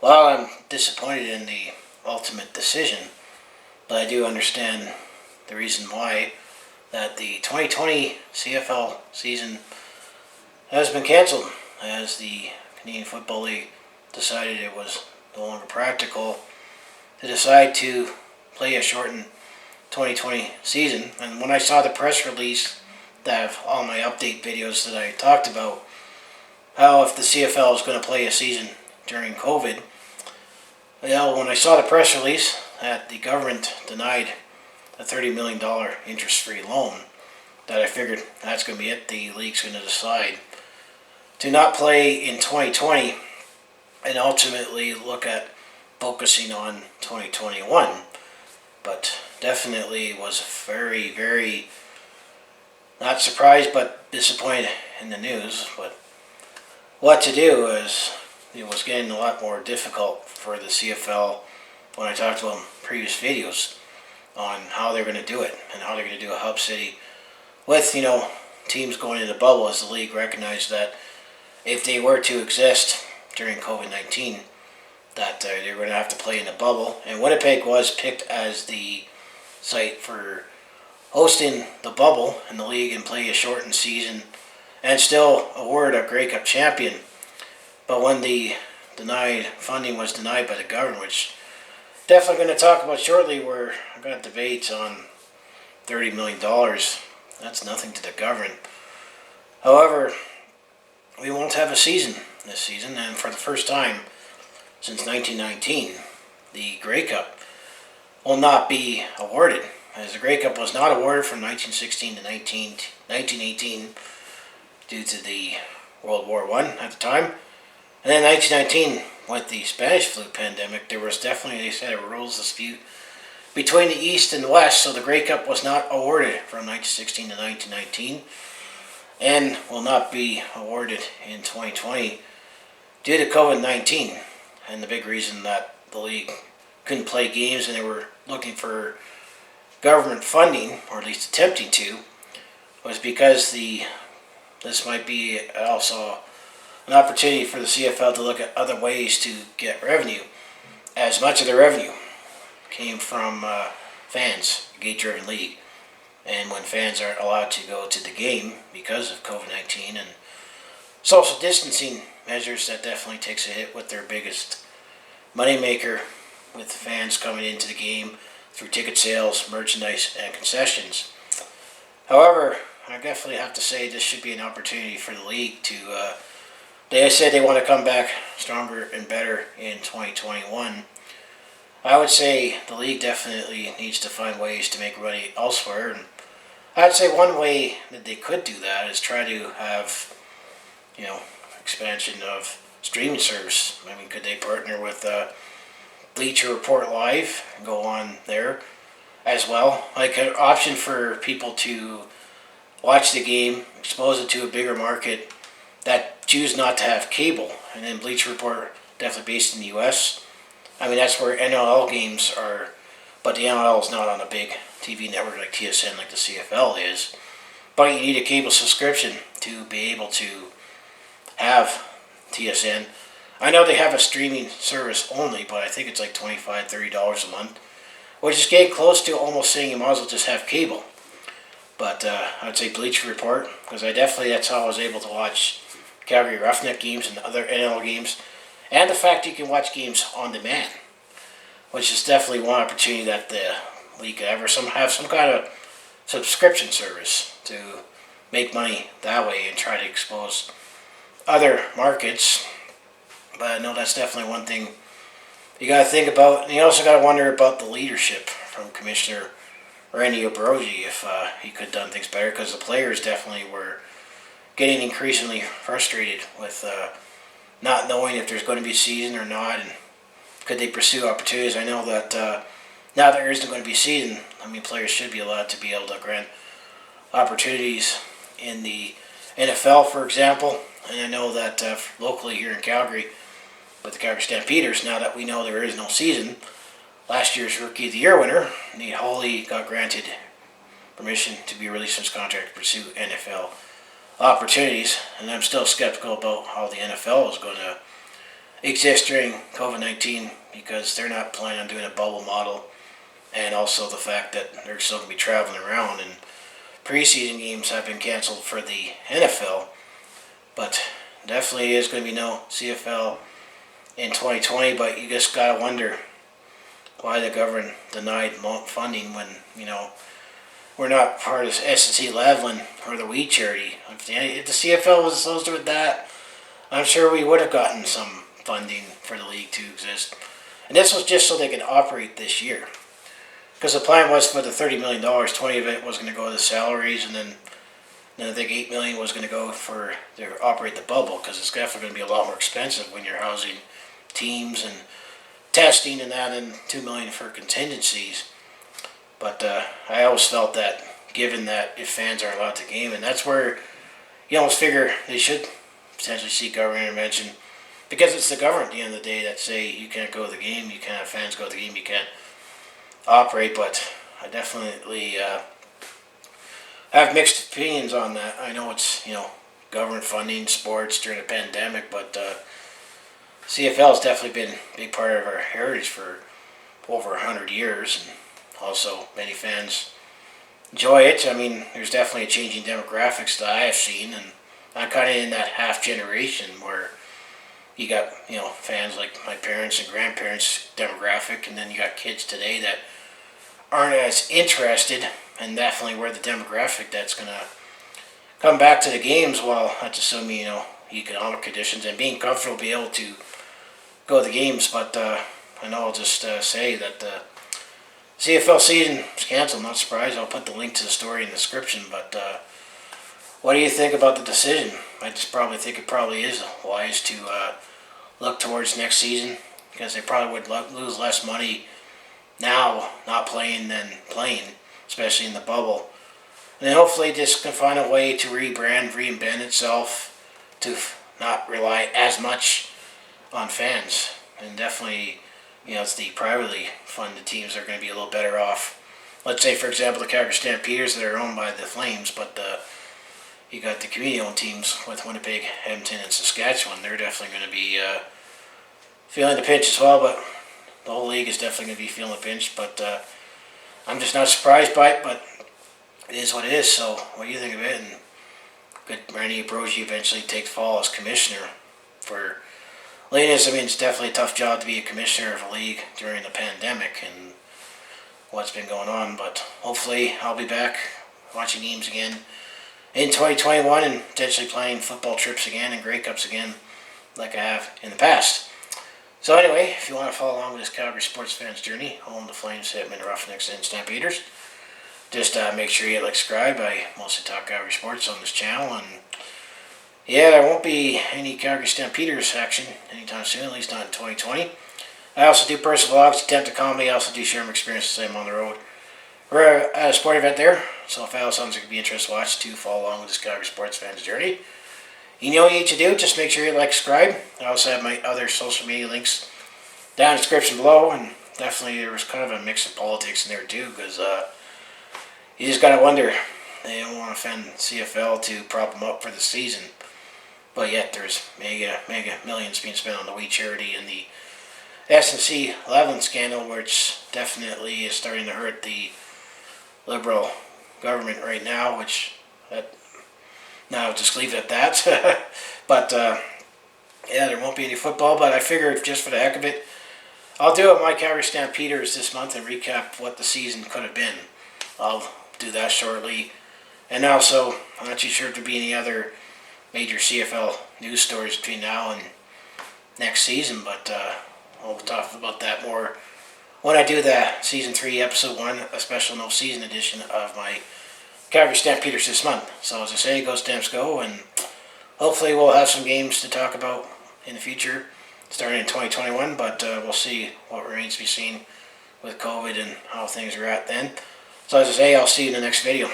While I'm disappointed in the ultimate decision, but I do understand the reason why, that the 2020 CFL season has been cancelled as the Canadian Football League decided it was no longer practical to decide to play a shortened 2020 season. And when I saw the press release that have all my update videos that I talked about, how if the CFL is going to play a season during COVID, when I saw the press release that the government denied a $30 million interest-free loan, that I figured that's going to be it. The league's going to decide to not play in 2020 and ultimately look at focusing on 2021. But definitely was very, very not surprised but disappointed in the news. But what to do is it was getting a lot more difficult for the CFL when I talked about in previous videos on how they're going to do it and how they're going to do a hub city with, teams going in the bubble, as the league recognized that if they were to exist during COVID-19, that they're going to have to play in the bubble. And Winnipeg was picked as the site for hosting the bubble in the league and play a shortened season and still award a Grey Cup champion. But when the funding was denied by the government, which definitely going to talk about shortly, where I've got debates on $30 million. That's nothing to the government. However, we won't have a season this season, and for the first time since 1919, the Grey Cup will not be awarded, as the Grey Cup was not awarded from 1916 to 1918 due to the World War I at the time. And then 1919, with the Spanish flu pandemic, there was definitely, they said, a rules dispute between the East and the West, so the Grey Cup was not awarded from 1916 to 1919 and will not be awarded in 2020 due to COVID-19. And the big reason that the league couldn't play games and they were looking for government funding, or at least attempting to, was because this might be also an opportunity for the CFL to look at other ways to get revenue, as much of the revenue came from fans, gate-driven league. And when fans aren't allowed to go to the game because of COVID-19 and social distancing measures, that definitely takes a hit with their biggest moneymaker, with fans coming into the game through ticket sales, merchandise, and concessions. However, I definitely have to say this should be an opportunity for the league to, they said they want to come back stronger and better in 2021. I would say the league definitely needs to find ways to make money elsewhere. And I'd say one way that they could do that is try to have, expansion of streaming service. I mean, could they partner with Bleacher Report Live and go on there as well? Like an option for people to watch the game, expose it to a bigger market that choose not to have cable. And then Bleacher Report, definitely based in the U.S. I mean, that's where NLL games are, but the NLL is not on a big TV network like TSN, like the CFL is. But you need a cable subscription to be able to have TSN. I know they have a streaming service only, but I think it's like $25, $30 a month, which is getting close to almost saying you might as well just have cable. But I'd say Bleacher Report, because that's how I was able to watch Calgary Roughneck games and other NL games, and the fact you can watch games on demand, which is definitely one opportunity that the league could ever have some kind of subscription service to make money that way and try to expose other markets. But I know that's definitely one thing you got to think about. And you also got to wonder about the leadership from Commissioner Randy Ambrosie, if he could have done things better, because the players definitely were getting increasingly frustrated with not knowing if there's going to be a season or not, and could they pursue opportunities. I know that now there isn't going to be a season, players should be allowed to be able to grant opportunities in the NFL, for example. And I know that locally here in Calgary, with the Calgary Stampeders, now that we know there is no season, last year's Rookie of the Year winner, Nate Hawley, got granted permission to be released from his contract to pursue NFL opportunities. And I'm still skeptical about how the NFL is going to exist during COVID-19 because they're not planning on doing a bubble model, and also the fact that they're still going to be traveling around, and preseason games have been canceled for the NFL, but definitely is going to be no CFL in 2020. But you just gotta wonder why the government denied funding when we're not part of SNC Lavalin or the We Charity. If the CFL was associated with that, I'm sure we would have gotten some funding for the league to exist. And this was just so they could operate this year. Because the plan was for the $30 million, 20 of it was going to go to salaries, and then I think $8 million was going to go for to operate the bubble, because it's definitely going to be a lot more expensive when you're housing teams and testing and that, and $2 million for contingencies. But I always felt that, given that if fans are allowed to game, and that's where you almost figure they should potentially seek government intervention, because it's the government at the end of the day that say you can't go to the game, you can't have fans go to the game, you can't operate. But I definitely have mixed opinions on that. I know it's government funding sports during a pandemic, but CFL has definitely been a big part of our heritage for over 100 years, and also many fans enjoy it. I mean, there's definitely a changing demographics that I have seen, and I'm kind of in that half generation where you got fans like my parents and grandparents demographic, and then you got kids today that aren't as interested, and definitely we're the demographic that's gonna come back to the games. While that's assuming economic conditions and being comfortable, be able to go to the games. But I know I'll just say that the CFL season is canceled. Not surprised. I'll put the link to the story in the description. But what do you think about the decision? I just probably think it probably is wise to look towards next season, because they probably would lose less money now not playing than playing, especially in the bubble. And then hopefully this can find a way to reinvent itself, to not rely as much on fans. And definitely, it's the privately funded teams that are going to be a little better off. Let's say, for example, the Calgary Stampeders that are owned by the Flames, but you got the community-owned teams with Winnipeg, Edmonton, and Saskatchewan. They're definitely going to be feeling the pinch as well, but the whole league is definitely going to be feeling the pinch. But I'm just not surprised by it, but it is what it is. So what do you think of it? And good, Randy Ambrosie eventually takes fall as commissioner for Ladies. I mean, it's definitely a tough job to be a commissioner of a league during the pandemic and what's been going on. But hopefully I'll be back watching games again in 2021 and potentially playing football trips again and Grey Cups again like I have in the past. So anyway, if you want to follow along with this Calgary sports fans journey, home the Flames, Hitmen, Roughnecks, and Stampeders, just make sure you subscribe. I mostly talk Calgary sports on this channel, and yeah, there won't be any Calgary Stampeders action anytime soon, at least not in 2020. I also do personal vlogs, attempt to comedy. I also do share my experiences I'm on the road. We're at a sport event there, so if that was something that could be interesting to watch, to follow along with this Calgary sports fans journey, you know what you need to do. Just make sure you subscribe. I also have my other social media links down in the description below, and definitely there was kind of a mix of politics in there too, because you just gotta wonder. They don't want to offend CFL to prop them up for the season, but yet there's mega millions being spent on the We Charity and the SNC Lavalin scandal, which definitely is starting to hurt the Liberal government right now, which now just leave it at that. But yeah, there won't be any football, but I figured just for the heck of it, I'll do it my Calgary Stampeders this month and recap what the season could have been. I'll do that shortly. And also, I'm not too sure if there'll be any other major CFL news stories between now and next season, but I'll talk about that more when I do the Season 3, Episode 1, a special no-season edition of my Calgary Stampeders this month. So as I say, go Stamps go, and hopefully we'll have some games to talk about in the future, starting in 2021, but we'll see what remains to be seen with COVID and how things are at then. So as I say, I'll see you in the next video.